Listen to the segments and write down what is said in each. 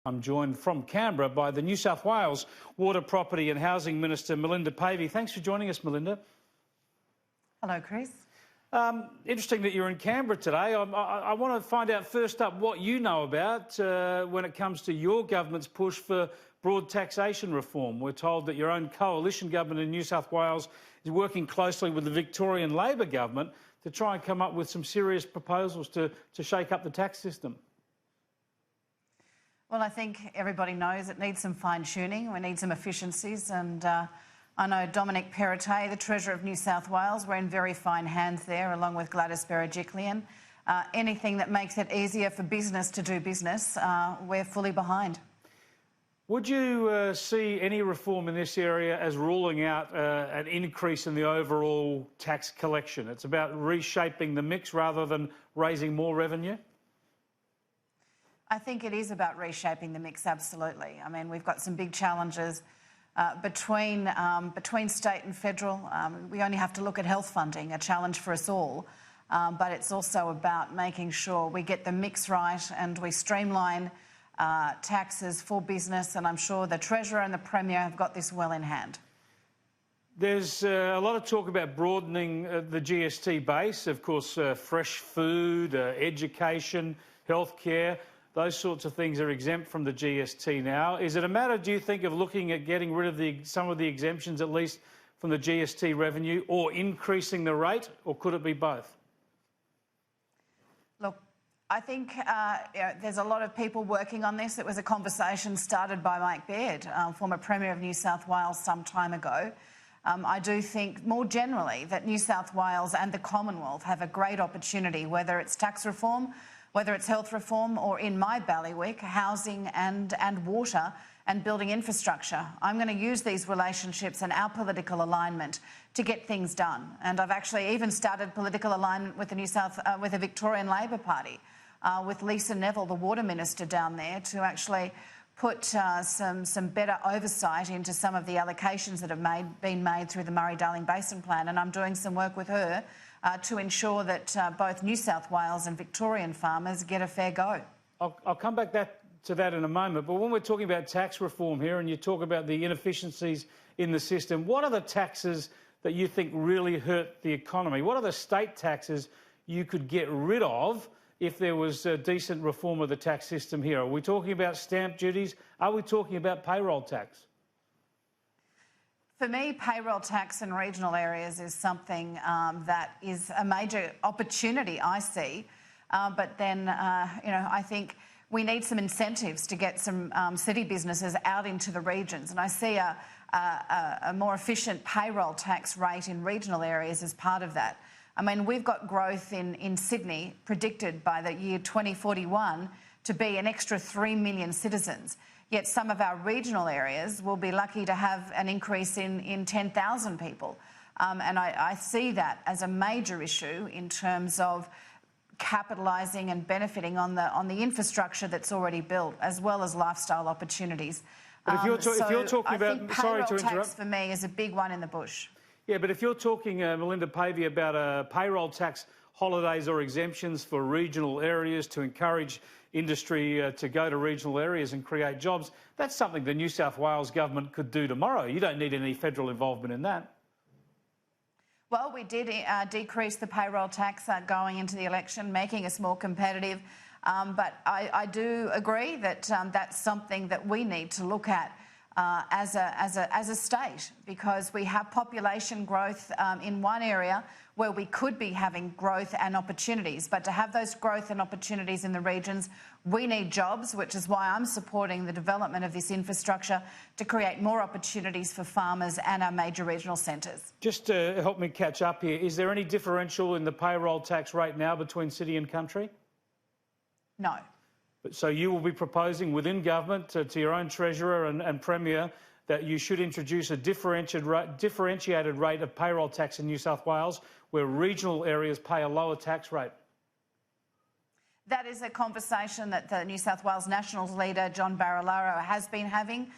I'm joined from Canberra by the New South Wales Water, Property and Housing Minister, Melinda Pavey. Thanks for joining us, Melinda. Hello, Chris. Interesting that you're in Canberra today. I want to find out first up what you know about when it comes to your government's push for broad taxation reform. We're told that your own coalition government in New South Wales is working closely with the Victorian Labor government to try and come up with some serious proposals to shake up the tax system. Well, I think everybody knows it needs some fine-tuning. We need some efficiencies, and I know Dominic Perrottet, the Treasurer of New South Wales, we're in very fine hands there, along with Gladys Berejiklian. Anything that makes it easier for business to do business, we're fully behind. Would you see any reform in this area as ruling out an increase in the overall tax collection? It's about reshaping the mix rather than raising more revenue? I think it is about reshaping the mix, absolutely. I mean, we've got some big challenges between state and federal. We only have to look at health funding, a challenge for us all. But it's also about making sure we get the mix right and we streamline taxes for business. And I'm sure the Treasurer and the Premier have got this well in hand. There's a lot of talk about broadening the GST base. Of course, fresh food, education, healthcare. Those sorts of things are exempt from the GST now. Is it a matter, do you think, of looking at getting rid of some of the exemptions, at least from the GST revenue, or increasing the rate, or could it be both? Look, I think there's a lot of people working on this. It was a conversation started by Mike Baird, former Premier of New South Wales, some time ago. I do think, more generally, that New South Wales and the Commonwealth have a great opportunity, whether it's tax reform, whether it's health reform, or in my bailiwick, housing and water and building infrastructure. I'm going to use these relationships and our political alignment to get things done. And I've actually even started political alignment with the Victorian Labor Party, with Lisa Neville, the Water Minister down there, to actually put some better oversight into some of the allocations that have been made through the Murray-Darling Basin Plan. And I'm doing some work with her to ensure that both New South Wales and Victorian farmers get a fair go. I'll come back to that in a moment, but when we're talking about tax reform here and you talk about the inefficiencies in the system, what are the taxes that you think really hurt the economy? What are the state taxes you could get rid of if there was a decent reform of the tax system here? Are we talking about stamp duties? Are we talking about payroll tax? For me, payroll tax in regional areas is something that is a major opportunity, I see. But then, I think we need some incentives to get some city businesses out into the regions. And I see a more efficient payroll tax rate in regional areas as part of that. I mean, we've got growth in Sydney predicted by the year 2041 to be an extra 3 million citizens. Yet some of our regional areas will be lucky to have an increase in 10,000 people. And I see that as a major issue in terms of capitalising and benefiting on the infrastructure that's already built, as well as lifestyle opportunities. But if you're talking about, sorry to interrupt, tax for me is a big one in the bush. Yeah, but if you're talking, Melinda Pavey, about a payroll tax holidays or exemptions for regional areas to encourage industry to go to regional areas and create jobs, that's something the New South Wales government could do tomorrow. You don't need any federal involvement in that. Well, we did decrease the payroll tax going into the election, making us more competitive. But I do agree that that's something that we need to look at as a state, because we have population growth in one area where we could be having growth and opportunities. But to have those growth and opportunities in the regions, we need jobs, which is why I'm supporting the development of this infrastructure to create more opportunities for farmers and our major regional centres. Just to help me catch up here, is there any differential in the payroll tax rate now between city and country? No. So you will be proposing within government to your own Treasurer and Premier that you should introduce a differentiated rate of payroll tax in New South Wales, where regional areas pay a lower tax rate. That is a conversation that the New South Wales Nationals leader, John Barilaro, has been having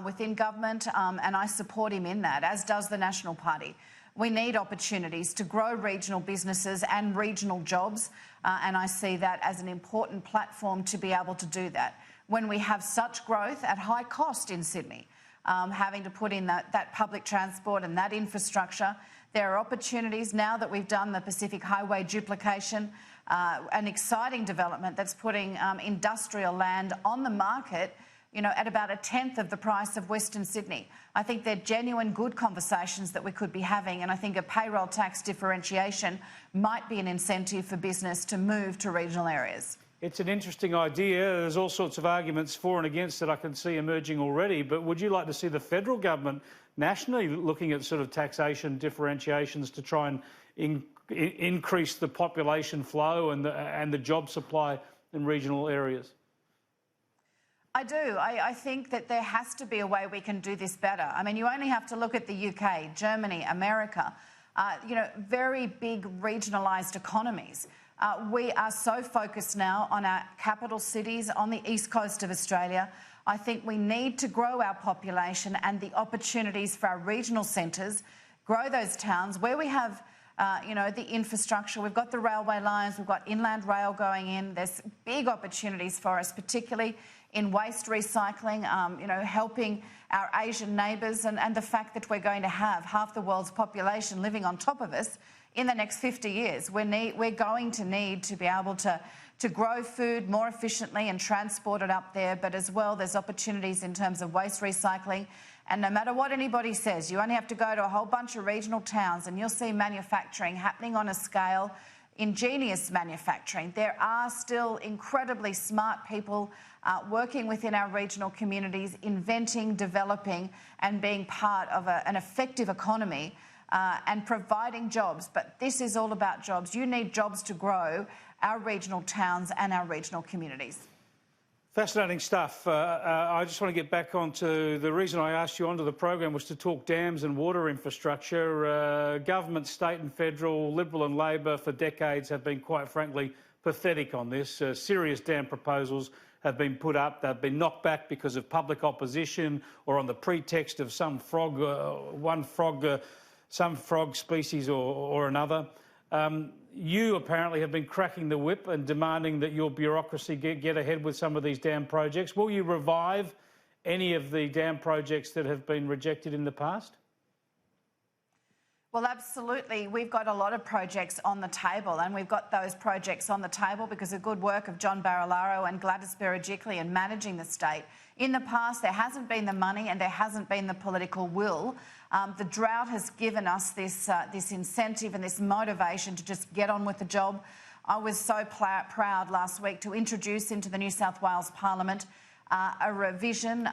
within government, and I support him in that, as does the National Party. We need opportunities to grow regional businesses and regional jobs, and I see that as an important platform to be able to do that. when we have such growth at high cost in Sydney, having to put in that public transport and that infrastructure. There are opportunities now that we've done the Pacific Highway duplication, an exciting development that's putting industrial land on the market, you know, at about a tenth of the price of Western Sydney. I think they're genuine good conversations that we could be having, and I think a payroll tax differentiation might be an incentive for business to move to regional areas. It's an interesting idea. There's all sorts of arguments for and against that I can see emerging already, but would you like to see the federal government nationally looking at sort of taxation differentiations to try and increase the population flow and the job supply in regional areas? I do. I think that there has to be a way we can do this better. I mean, you only have to look at the UK, Germany, America, you know, very big regionalised economies. We are so focused now on our capital cities on the east coast of Australia. I think we need to grow our population and the opportunities for our regional centres, grow those towns where we have you know, the infrastructure. We've got the railway lines, we've got inland rail going in. There's big opportunities for us, particularly in waste recycling, you know, helping our Asian neighbours and the fact that we're going to have half the world's population living on top of us in the next 50 years. We're going to need to be able to grow food more efficiently and transport it up there, but as well there's opportunities in terms of waste recycling. And no matter what anybody says, you only have to go to a whole bunch of regional towns and you'll see manufacturing happening on a scale, ingenious manufacturing. There are still incredibly smart people working within our regional communities, inventing, developing and being part of an effective economy and providing jobs. But this is all about jobs. You need jobs to grow our regional towns and our regional communities. Fascinating stuff. I just want to get back onto the reason I asked you onto the program was to talk dams and water infrastructure. Government, state and federal, Liberal and Labor for decades have been quite frankly pathetic on this. Serious dam proposals have been put up. They've been knocked back because of public opposition or on the pretext of some frog, some frog species or another. You apparently have been cracking the whip and demanding that your bureaucracy get ahead with some of these dam projects. Will you revive any of the dam projects that have been rejected in the past? Well, absolutely. We've got a lot of projects on the table, and we've got those projects on the table because of good work of John Barilaro and Gladys Berejiklian in managing the state. In the past, there hasn't been the money and there hasn't been the political will. The drought has given us this incentive and this motivation to just get on with the job. I was so proud last week to introduce into the New South Wales Parliament a revision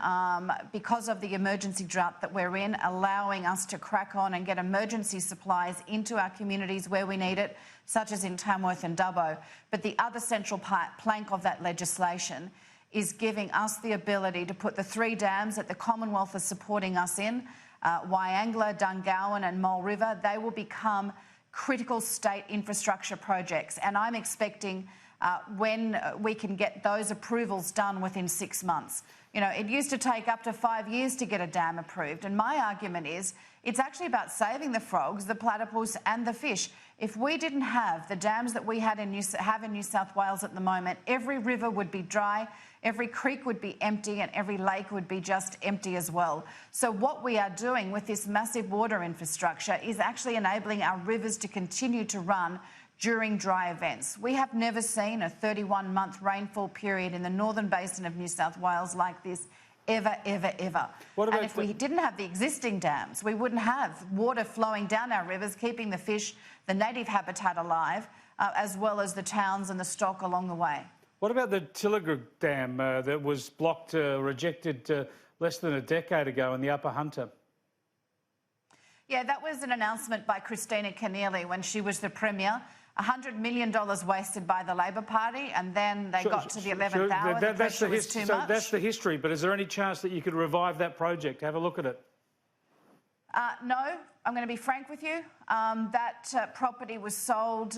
because of the emergency drought that we're in, allowing us to crack on and get emergency supplies into our communities where we need it, such as in Tamworth and Dubbo. But the other central plank of that legislation is giving us the ability to put the 3 dams that the Commonwealth is supporting us in, Wyangla, Dungowan and Mole River. They will become critical state infrastructure projects, and I'm expecting when we can get those approvals done within 6 months. You know, it used to take up to 5 years to get a dam approved, and my argument is it's actually about saving the frogs, the platypus and the fish. If we didn't have the dams that we have in New South Wales at the moment, every river would be dry, every creek would be empty and every lake would be just empty as well. So what we are doing with this massive water infrastructure is actually enabling our rivers to continue to run during dry events. We have never seen a 31-month rainfall period in the northern basin of New South Wales like this ever, ever, ever. And if we didn't have the existing dams, we wouldn't have water flowing down our rivers, keeping the fish, the native habitat alive, as well as the towns and the stock along the way. What about the Tilligre Dam that was blocked, rejected less than a decade ago in the Upper Hunter? Yeah, that was an announcement by Christina Keneally when she was the Premier. $100 million wasted by the Labor Party, and then they got to the 11th hour. The pressure was too much. That's the history, but is there any chance that you could revive that project? Have a look at it. No, I'm going to be frank with you. That property was sold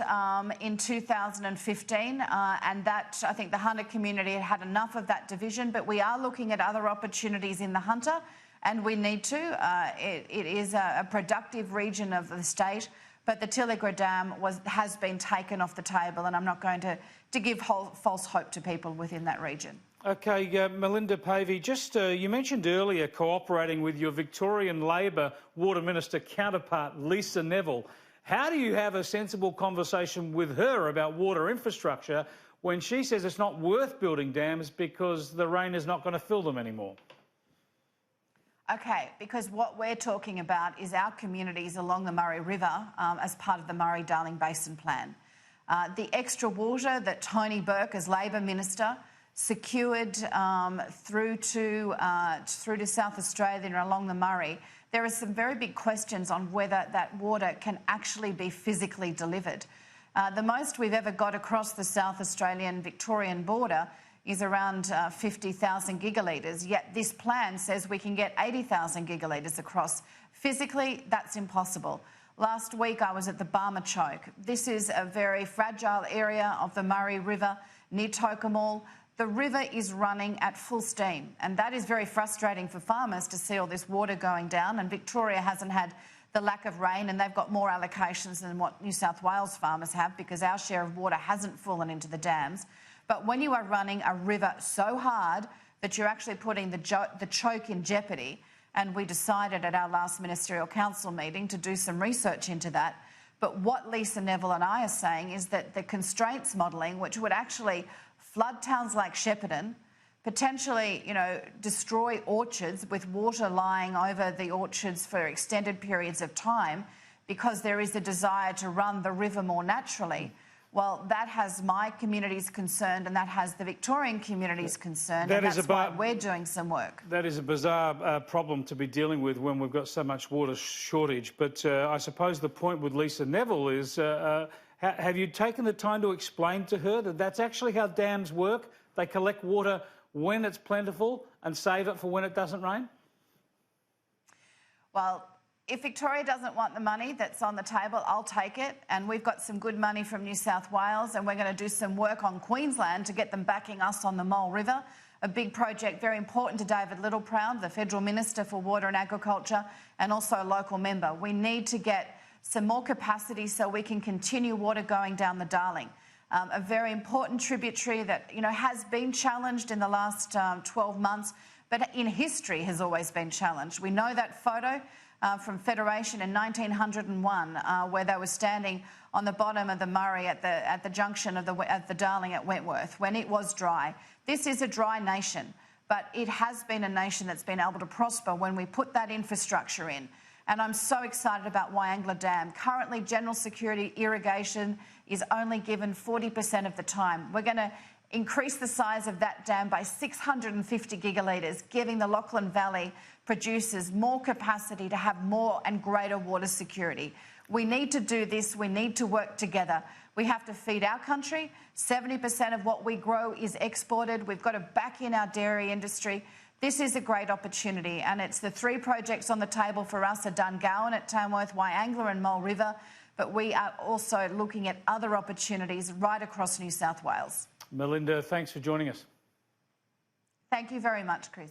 in 2015, and that I think the Hunter community had enough of that division, but we are looking at other opportunities in the Hunter, and we need to. It is a productive region of the state, but the Tilligre Dam has been taken off the table, and I'm not going to give false hope to people within that region. Okay, Melinda, Pavey, just you mentioned earlier cooperating with your Victorian Labor Water Minister counterpart, Lisa Neville. How do you have a sensible conversation with her about water infrastructure when she says it's not worth building dams because the rain is not going to fill them anymore? Okay, because what we're talking about is our communities along the Murray River as part of the Murray-Darling Basin Plan. The extra water that Tony Burke, as Labor Minister, secured through to South Australia and along the Murray, there are some very big questions on whether that water can actually be physically delivered. The most we've ever got across the South Australian-Victorian border is around 50,000 gigalitres, yet this plan says we can get 80,000 gigalitres across. Physically, that's impossible. Last week I was at the Barmer Choke. This is a very fragile area of the Murray River near Tocumwal. The river is running at full steam, and that is very frustrating for farmers to see all this water going down, and Victoria hasn't had the lack of rain, and they've got more allocations than what New South Wales farmers have because our share of water hasn't fallen into the dams. But when you are running a river so hard that you're actually putting the choke in jeopardy, and we decided at our last Ministerial Council meeting to do some research into that. But what Lisa Neville and I are saying is that the constraints modelling, which would actually flood towns like Shepparton, potentially, destroy orchards with water lying over the orchards for extended periods of time because there is a desire to run the river more naturally. Well, that has my communities concerned and that has the Victorian communities concerned, and that's why we're doing some work. That is a bizarre problem to be dealing with when we've got so much water shortage. But I suppose the point with Lisa Neville is, have you taken the time to explain to her that that's actually how dams work? They collect water when it's plentiful and save it for when it doesn't rain? Well, if Victoria doesn't want the money that's on the table, I'll take it. And we've got some good money from New South Wales, and we're going to do some work on Queensland to get them backing us on the Mole River, a big project very important to David Littleproud, the Federal Minister for Water and Agriculture, and also a local member. We need to get some more capacity so we can continue water going down the Darling. A very important tributary that has been challenged in the last 12 months, but in history has always been challenged. We know that photo from Federation in 1901, where they were standing on the bottom of the Murray at the junction of the Darling at Wentworth when it was dry. This is a dry nation, but it has been a nation that's been able to prosper when we put that infrastructure in. And I'm so excited about Wyangla Dam. Currently, general security irrigation is only given 40% of the time. We're going to increase the size of that dam by 650 gigalitres, giving the Lachlan Valley producers more capacity to have more and greater water security. We need to do this. We need to work together. We have to feed our country. 70% of what we grow is exported. We've got to back in our dairy industry. This is a great opportunity, and it's the three projects on the table for us are Dungowan at Tamworth, Wyangla and Mole River, but we are also looking at other opportunities right across New South Wales. Melinda, thanks for joining us. Thank you very much, Chris.